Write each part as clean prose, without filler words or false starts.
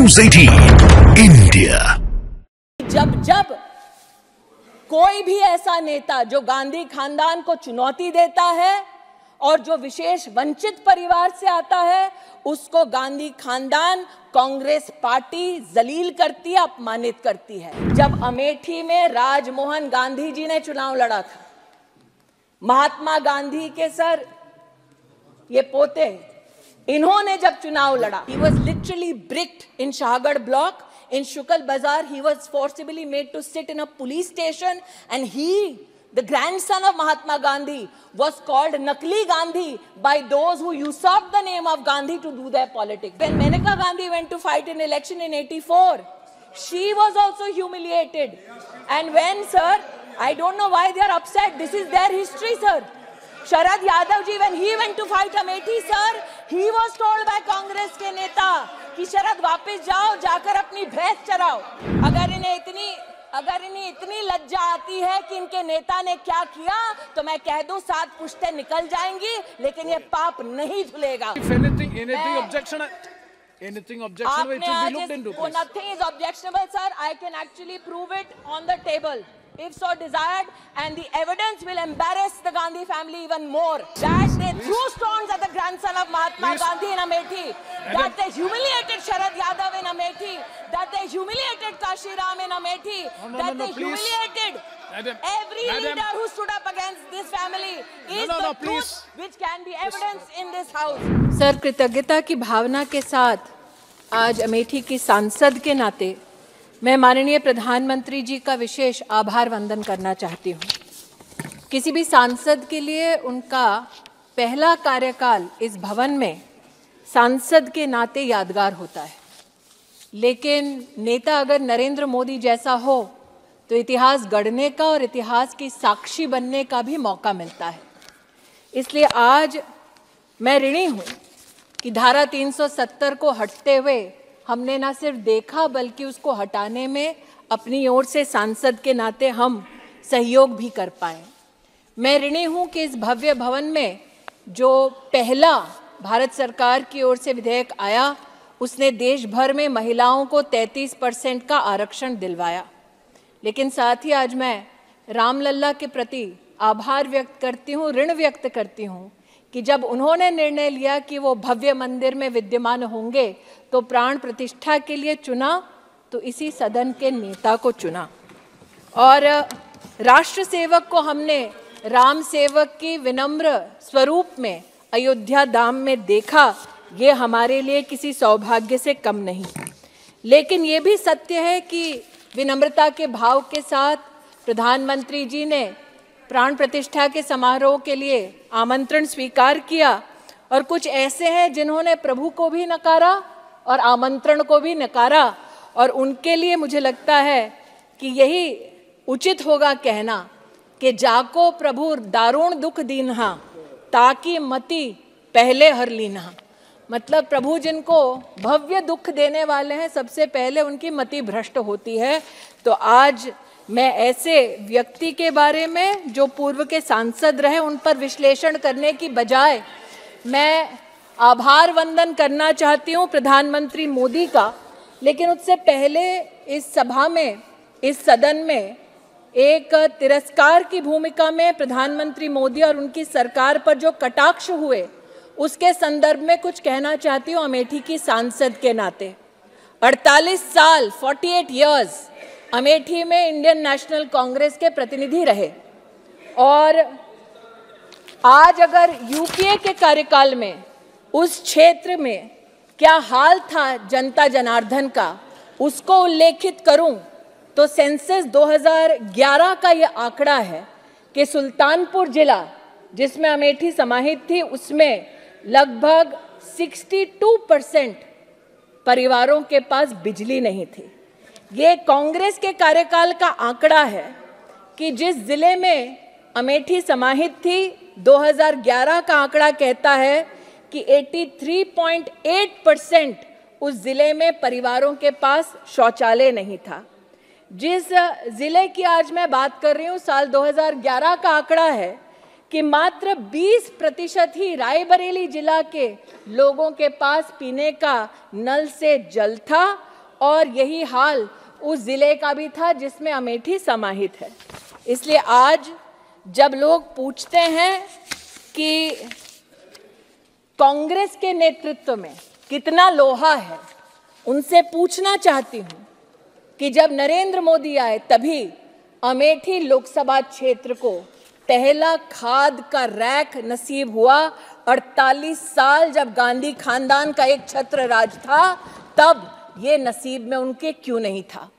News 18 India। जब कोई भी ऐसा नेता जो गांधी खानदान को चुनौती देता है और जो विशेष वंचित परिवार से आता है, उसको गांधी खानदान, कांग्रेस पार्टी जलील करती है, अपमानित करती है। जब अमेठी में राजमोहन गांधी जी ने चुनाव लड़ा था, महात्मा गांधी के सर ये पोते, इन्होंने जब चुनाव लड़ा, he was literally bricked in Shahgarh block. In Shukal Bazaar, he was forcibly made to sit in a police station, and he, the grandson of Mahatma Gandhi, was called Nakli Gandhi by those who usurped the name of Gandhi to do their politics. When Maneka Gandhi went to fight an election in '84, she was also humiliated. And when, sir, I don't know why they are upset. This is their history, sir. Sharad Yadav ji, when he went to fight Amethi, sir, he was told by Congress के नेता कि शरद वापस जाओ, जाकर अपनी भैंस चराओ। अगर इन्हें इतनी लज्जा आती है कि इनके नेता ने क्या किया, तो मैं कह दूं 7 पुश्तें निकल जाएंगी, लेकिन ये पाप नहीं धुलेगा। Anything objection, it will be looked into. Nothing is objectionable, sir. I can actually prove it on the table, if so desired, and the evidence will embarrass the Gandhi family even more. That they threw stones at the grandson of Mahatma Gandhi in Amethi, that they humiliated Sharad Yadav in Amethi, that they humiliated Kashi Ram in Amethi, that they humiliated every leader who stood up against this family is the truth which can be evidence in this house. Sir, कृतज्ञता की भावना के साथ आज अमेठी की सांसद के नाते मैं माननीय प्रधानमंत्री जी का विशेष आभार वंदन करना चाहती हूँ। किसी भी सांसद के लिए उनका पहला कार्यकाल इस भवन में सांसद के नाते यादगार होता है, लेकिन नेता अगर नरेंद्र मोदी जैसा हो तो इतिहास गढ़ने का और इतिहास की साक्षी बनने का भी मौका मिलता है। इसलिए आज मैं ऋणी हूँ कि धारा 370 को हटते हुए हमने ना सिर्फ देखा, बल्कि उसको हटाने में अपनी ओर से सांसद के नाते हम सहयोग भी कर पाए। मैं ऋणी हूँ कि इस भव्य भवन में जो पहला भारत सरकार की ओर से विधेयक आया, उसने देश भर में महिलाओं को 33% का आरक्षण दिलवाया। लेकिन साथ ही आज मैं रामलल्ला के प्रति आभार व्यक्त करती हूँ, ऋण व्यक्त करती हूँ कि जब उन्होंने निर्णय लिया कि वो भव्य मंदिर में विद्यमान होंगे, तो प्राण प्रतिष्ठा के लिए चुना तो इसी सदन के नेता को चुना। और राष्ट्र सेवक को हमने राम सेवक की विनम्र स्वरूप में अयोध्या धाम में देखा, ये हमारे लिए किसी सौभाग्य से कम नहीं। लेकिन ये भी सत्य है कि विनम्रता के भाव के साथ प्रधानमंत्री जी ने प्राण प्रतिष्ठा के समारोह के लिए आमंत्रण स्वीकार किया, और कुछ ऐसे हैं जिन्होंने प्रभु को भी नकारा और आमंत्रण को भी नकारा, और उनके लिए मुझे लगता है कि यही उचित होगा कहना कि जाको प्रभु दारुण दुख दीन्हा, ताकि मति पहले हर लीन्हा। मतलब प्रभु जिनको भव्य दुख देने वाले हैं, सबसे पहले उनकी मति भ्रष्ट होती है। तो आज मैं ऐसे व्यक्ति के बारे में जो पूर्व के सांसद रहे, उन पर विश्लेषण करने की बजाय मैं आभार वंदन करना चाहती हूँ प्रधानमंत्री मोदी का। लेकिन उससे पहले इस सभा में, इस सदन में एक तिरस्कार की भूमिका में प्रधानमंत्री मोदी और उनकी सरकार पर जो कटाक्ष हुए, उसके संदर्भ में कुछ कहना चाहती हूँ अमेठी की सांसद के नाते। 48 साल 48 इयर्स अमेठी में इंडियन नेशनल कांग्रेस के प्रतिनिधि रहे, और आज अगर यूपीए के कार्यकाल में उस क्षेत्र में क्या हाल था जनता जनार्दन का, उसको उल्लेखित करूं तो सेंसस 2011 का ये आंकड़ा है कि सुल्तानपुर जिला, जिसमें अमेठी समाहित थी, उसमें लगभग 62% परिवारों के पास बिजली नहीं थी। ये कांग्रेस के कार्यकाल का आंकड़ा है कि जिस जिले में अमेठी समाहित थी, 2011 का आंकड़ा कहता है कि 83.8% उस जिले में परिवारों के पास शौचालय नहीं था। जिस जिले की आज मैं बात कर रही हूँ, साल 2011 का आंकड़ा है कि मात्र 20% ही रायबरेली जिला के लोगों के पास पीने का नल से जल था, और यही हाल उस जिले का भी था जिसमें अमेठी समाहित है। इसलिए आज जब लोग पूछते हैं कि कांग्रेस के नेतृत्व में कितना लोहा है, उनसे पूछना चाहती हूं कि जब नरेंद्र मोदी आए तभी अमेठी लोकसभा क्षेत्र को पहला खाद का रैक नसीब हुआ। 48 साल जब गांधी खानदान का एक छत्र राज था, तब ये नसीब में उनके क्यों नहीं था।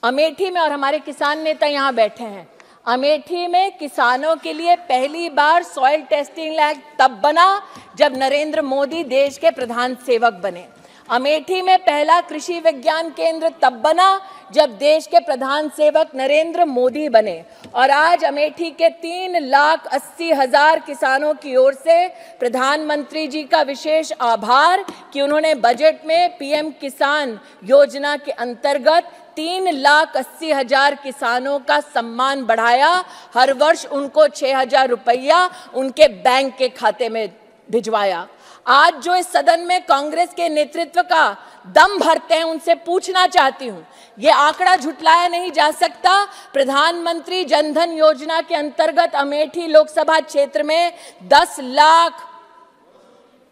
अमेठी में, और हमारे किसान नेता यहाँ बैठे हैं, अमेठी में किसानों के लिए पहली बार सॉइल टेस्टिंग लैब तब बना जब नरेंद्र मोदी देश के प्रधान सेवक बने। अमेठी में पहला कृषि विज्ञान केंद्र तब बना जब देश के प्रधान सेवक नरेंद्र मोदी बने। और आज अमेठी के 3,80,000 किसानों की ओर से प्रधानमंत्री जी का विशेष आभार कि उन्होंने बजट में पीएम किसान योजना के अंतर्गत 3,80,000 किसानों का सम्मान बढ़ाया। हर वर्ष उनको 6,000 रुपया उनके बैंक के खाते में भिजवाया। आज जो इस सदन में कांग्रेस के नेतृत्व का दम भरते हैं, उनसे पूछना चाहती हूं, ये आंकड़ा झुटलाया नहीं जा सकता। प्रधानमंत्री जनधन योजना के अंतर्गत अमेठी लोकसभा क्षेत्र में 10 लाख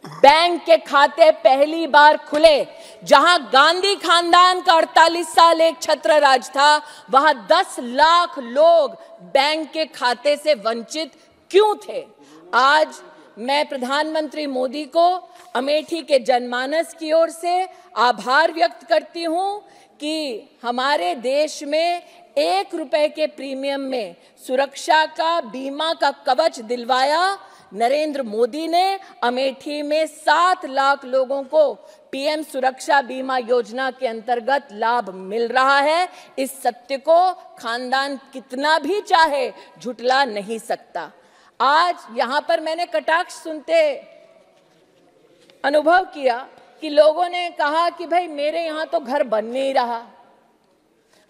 बैंक के खाते पहली बार खुले। जहां गांधी खानदान का 48 साल एक छत्र राज था, वहां 10 लाख लोग बैंक के खाते से वंचित क्यों थे। आज मैं प्रधानमंत्री मोदी को अमेठी के जनमानस की ओर से आभार व्यक्त करती हूं कि हमारे देश में 1 रुपए के प्रीमियम में सुरक्षा का, बीमा का कवच दिलवाया। नरेंद्र मोदी ने अमेठी में 7 लाख लोगों को पीएम सुरक्षा बीमा योजना के अंतर्गत लाभ मिल रहा है। इस सत्य को खानदान कितना भी चाहे झुटला नहीं सकता। आज यहां पर मैंने कटाक्ष सुनते अनुभव किया कि लोगों ने कहा कि भाई मेरे यहां तो घर बन नहीं रहा।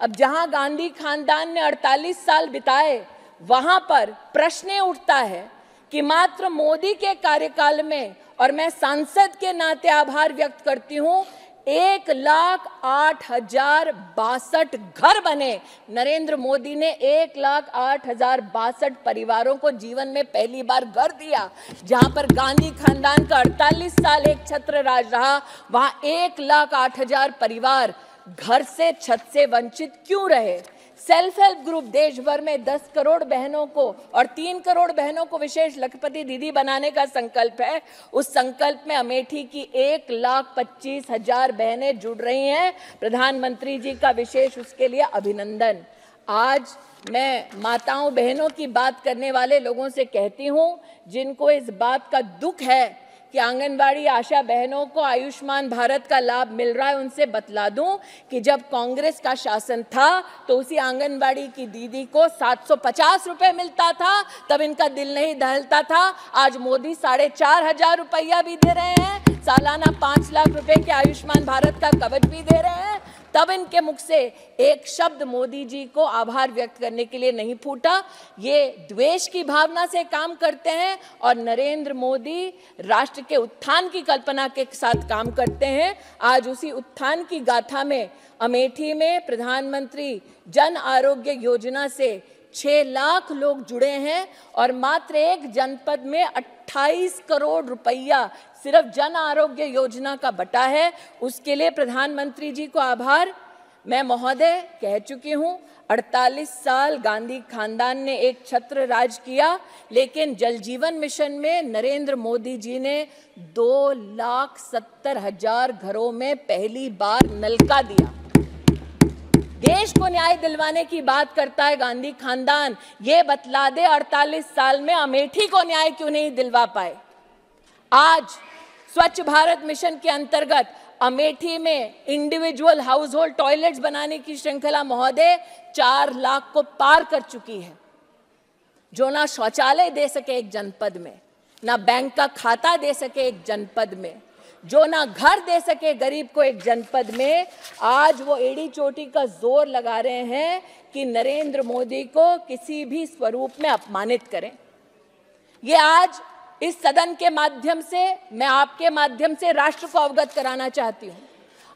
अब जहां गांधी खानदान ने 48 साल बिताए, वहां पर प्रश्न उठता है कि मात्र मोदी के कार्यकाल में, और मैं सांसद के नाते आभार व्यक्त करती हूं, 1,08,062 घर बने। नरेंद्र मोदी ने 1,08,062 परिवारों को जीवन में पहली बार घर दिया। जहां पर गांधी खानदान का 48 साल एक छत्र राज रहा, वहां 1,08,000 परिवार घर से, छत से वंचित क्यों रहे। सेल्फ हेल्प ग्रुप देश भर में 10 करोड़ बहनों को और 3 करोड़ बहनों को विशेष लखपति दीदी बनाने का संकल्प है। उस संकल्प में अमेठी की 1,25,000 बहनें जुड़ रही हैं। प्रधानमंत्री जी का विशेष उसके लिए अभिनंदन। आज मैं माताओं बहनों की बात करने वाले लोगों से कहती हूं, जिनको इस बात का दुख है कि आंगनबाड़ी आशा बहनों को आयुष्मान भारत का लाभ मिल रहा है, उनसे बतला दूं कि जब कांग्रेस का शासन था तो उसी आंगनबाड़ी की दीदी को 750 रुपए मिलता था, तब इनका दिल नहीं दहलता था। आज मोदी 4,500 रुपया भी दे रहे हैं, सालाना 5 लाख रुपए के आयुष्मान भारत का कवच भी दे रहे हैं, तब इनके मुख से एक शब्द मोदी जी को आभार व्यक्त करने के लिए नहीं फूटा। ये द्वेष की भावना से काम करते हैं और नरेंद्र मोदी राष्ट्र के उत्थान की कल्पना के साथ काम करते हैं। आज उसी उत्थान की गाथा में अमेठी में प्रधानमंत्री जन आरोग्य योजना से 6 लाख लोग जुड़े हैं और मात्र एक जनपद में 28 करोड़ रुपया सिर्फ जन आरोग्य योजना का बटा है। उसके लिए प्रधानमंत्री जी को आभार। मैं महोदय कह चुकी हूँ, 48 साल गांधी खानदान ने एक छत्र राज किया, लेकिन जल जीवन मिशन में नरेंद्र मोदी जी ने 2,70,000 घरों में पहली बार नलका दिया। देश को न्याय दिलवाने की बात करता है गांधी खानदान, ये बतला दे 48 साल में अमेठी को न्याय क्यों नहीं दिलवा पाए। आज स्वच्छ भारत मिशन के अंतर्गत अमेठी में इंडिविजुअल हाउस होल्ड टॉयलेट्स बनाने की श्रृंखला महोदय 4 लाख को पार कर चुकी है। जो ना शौचालय दे सके एक जनपद में, ना बैंक का खाता दे सके एक जनपद में, जो ना घर दे सके गरीब को एक जनपद में, आज वो एड़ी चोटी का जोर लगा रहे हैं कि नरेंद्र मोदी को किसी भी स्वरूप में अपमानित करें। ये आज इस सदन के माध्यम से, मैं आपके माध्यम से राष्ट्र को अवगत कराना चाहती हूँ।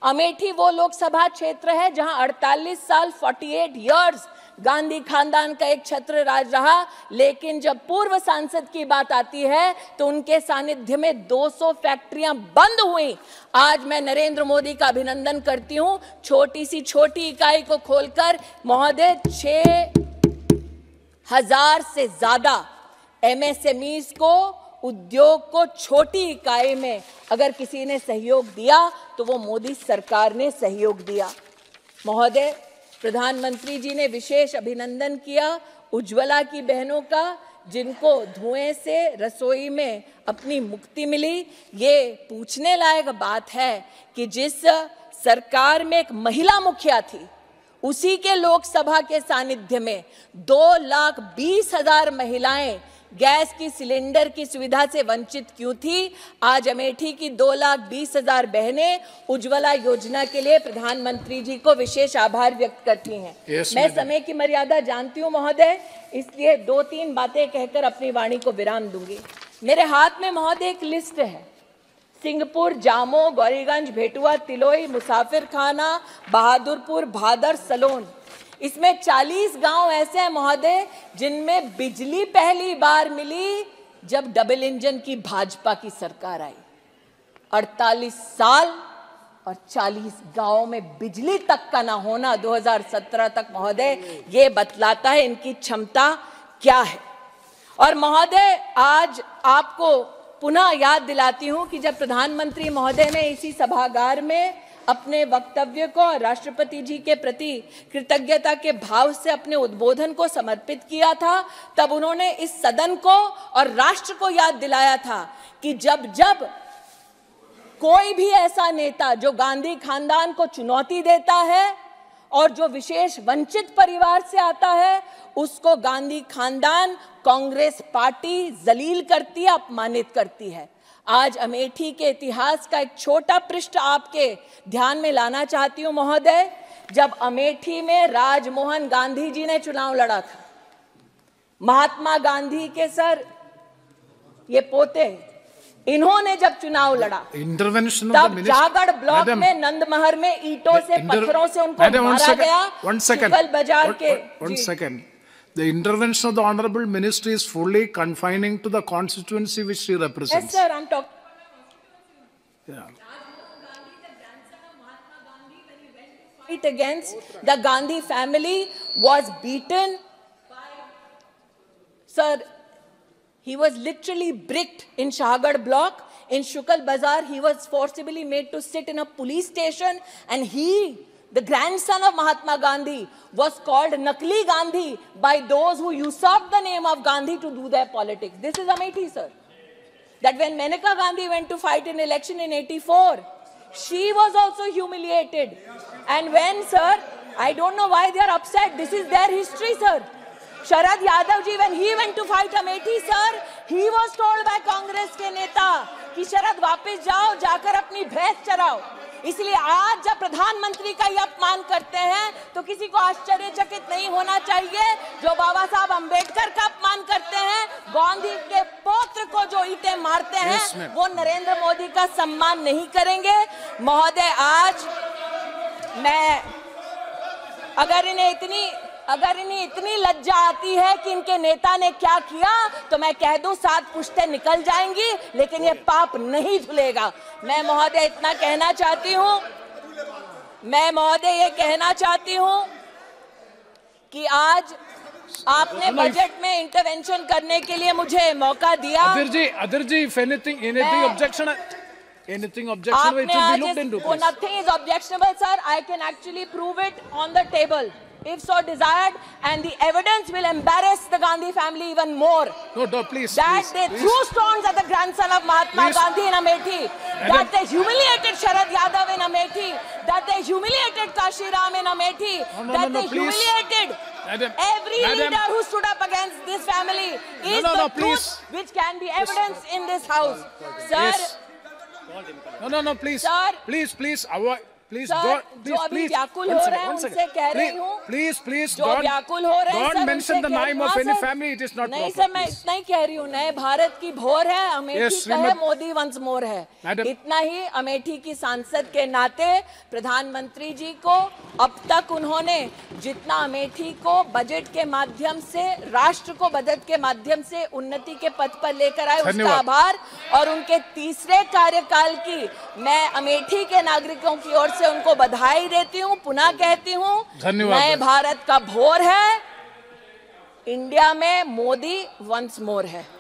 अमेठी वो लोकसभा क्षेत्र है जहां 48 साल 48 इयर्स गांधी खानदान का एक छत्र राज रहा, लेकिन जब पूर्व सांसद की बात आती है तो उनके सानिध्य में 200 फैक्ट्रियां बंद हुई। आज मैं नरेंद्र मोदी का अभिनंदन करती हूं, छोटी सी छोटी इकाई को खोलकर महोदय 6,000 से ज्यादा MSMEs को, उद्योग को छोटी इकाई में अगर किसी ने सहयोग दिया तो वो मोदी सरकार ने सहयोग दिया। महोदय, प्रधानमंत्री जी ने विशेष अभिनंदन किया उज्ज्वला की बहनों का, जिनको धुएं से रसोई में अपनी मुक्ति मिली। ये पूछने लायक बात है कि जिस सरकार में एक महिला मुखिया थी, उसी के लोकसभा के सानिध्य में 2,20,000 महिलाएं गैस की सिलेंडर की सुविधा से वंचित क्यों थी? आज अमेठी की 2,20,000 बहनें उज्ज्वला योजना के लिए प्रधानमंत्री जी को विशेष आभार व्यक्त करती हैं। मैं समय की मर्यादा जानती हूं महोदय, इसलिए 2-3 बातें कहकर अपनी वाणी को विराम दूंगी। मेरे हाथ में महोदय एक लिस्ट है। सिंहपुर, जामो, गौरीगंज, भेटुआ, तिलोई, मुसाफिर खाना, बहादुरपुर, भादर, सलोन, इसमें 40 गांव ऐसे हैं महोदय जिनमें बिजली पहली बार मिली जब डबल इंजन की भाजपा की सरकार आई। 48 साल और 40 गांवों में बिजली तक का ना होना 2017 तक महोदय, ये बतलाता है इनकी क्षमता क्या है। और महोदय, आज आपको पुनः याद दिलाती हूं कि जब प्रधानमंत्री महोदय ने इसी सभागार में अपने वक्तव्य को राष्ट्रपति जी के प्रति कृतज्ञता के भाव से अपने उद्बोधन को समर्पित किया था, तब उन्होंने इस सदन को और राष्ट्र को याद दिलाया था कि जब जब कोई भी ऐसा नेता जो गांधी खानदान को चुनौती देता है और जो विशेष वंचित परिवार से आता है, उसको गांधी खानदान, कांग्रेस पार्टी जलील करती है, अपमानित करती है। आज अमेठी के इतिहास का एक छोटा पृष्ठ आपके ध्यान में लाना चाहती हूं महोदय। जब अमेठी में राजमोहन गांधी जी ने चुनाव लड़ा था, महात्मा गांधी के सर ये पोते, इन्होंने जब चुनाव लड़ा तब जागड़ ब्लॉक में नंदमहर में ईंटों से, पत्थरों से उनको मारा गया। शुक्ल बाजार के The intervention of the Honorable Minister is fully confining to the constituency which she represents. Yes, sir, I'm talking. Yeah. Fight against the Gandhi family was beaten. Sir, he was literally bricked in Shahgarh block. In Shukal Bazar, he was forcibly made to sit in a police station, and he, the grandson of Mahatma Gandhi, was called Nakli Gandhi by those who usurped the name of Gandhi to do their politics. This is Amethi, sir. That when Maneka Gandhi went to fight in election in 84, she was also humiliated. And when, sir, I don't know why they are upset. This is their history, sir. Sharad Yadav ji, when he went to fight Amethi, sir, he was told by Congress के नेता कि शरद वापस जाओ, जाकर अपनी भैंस चराओ। इसलिए आज जब प्रधानमंत्री का ये अपमान करते हैं तो किसी को आश्चर्यचकित नहीं होना चाहिए। जो बाबा साहब अंबेडकर का अपमान करते हैं, गांधी के पौत्र को जो ईंटें मारते हैं, वो नरेंद्र मोदी का सम्मान नहीं करेंगे। महोदय, आज मैं अगर इन्हें इतनी लज्जा आती है कि इनके नेता ने क्या किया, तो मैं कह दूं 7 पुश्तें निकल जाएंगी, लेकिन ये पाप नहीं धुलेगा। मैं महोदय इतना कहना चाहती हूं, मैं महोदय ये कहना चाहती हूं कि आज आपने बजट में इंटरवेंशन करने के लिए मुझे मौका दिया। Adhir ji, if anything objection, it will be looked into. Nothing is objectionable, sir. I can actually prove it on the table, if so desired, and the evidence will embarrass the Gandhi family even more. No, please. That they threw stones at the grandson of Mahatma Gandhi in Amethi. That they humiliated Sharad Yadav in Amethi. That they humiliated Kashi Ram in Amethi. That they humiliated every leader who stood up against this family. Is the truth which can be evidence in this house, sir. No, please. Sir. Please, avoid. Please sir, don't. जो अभी व्याकुल हो रहे हैं उनसे कह रही हूँ, Please जो व्याकुल हो रहे हैं don't सर, mention उनसे the कह- name of हाँ, any sir, family. It is not नहीं proper. सर, मैं इतना ही कह रही हूँ, नए भारत की भोर है, अमेठी Yes, का है, श्रीमती- मोदी वंस मोर है। Madam- इतना ही अमेठी की सांसद के नाते प्रधानमंत्री जी को अब तक उन्होंने जितना अमेठी को बजट के माध्यम से, राष्ट्र को बजट के माध्यम से उन्नति के पथ पर लेकर आए, उसका धन्यवाद। आभार। और उनके तीसरे कार्यकाल की मैं अमेठी के नागरिकों की ओर से उनको बधाई देती हूँ। पुनः कहती हूँ, धन्यवाद। नए भारत का भोर है, इंडिया में मोदी वंस मोर है।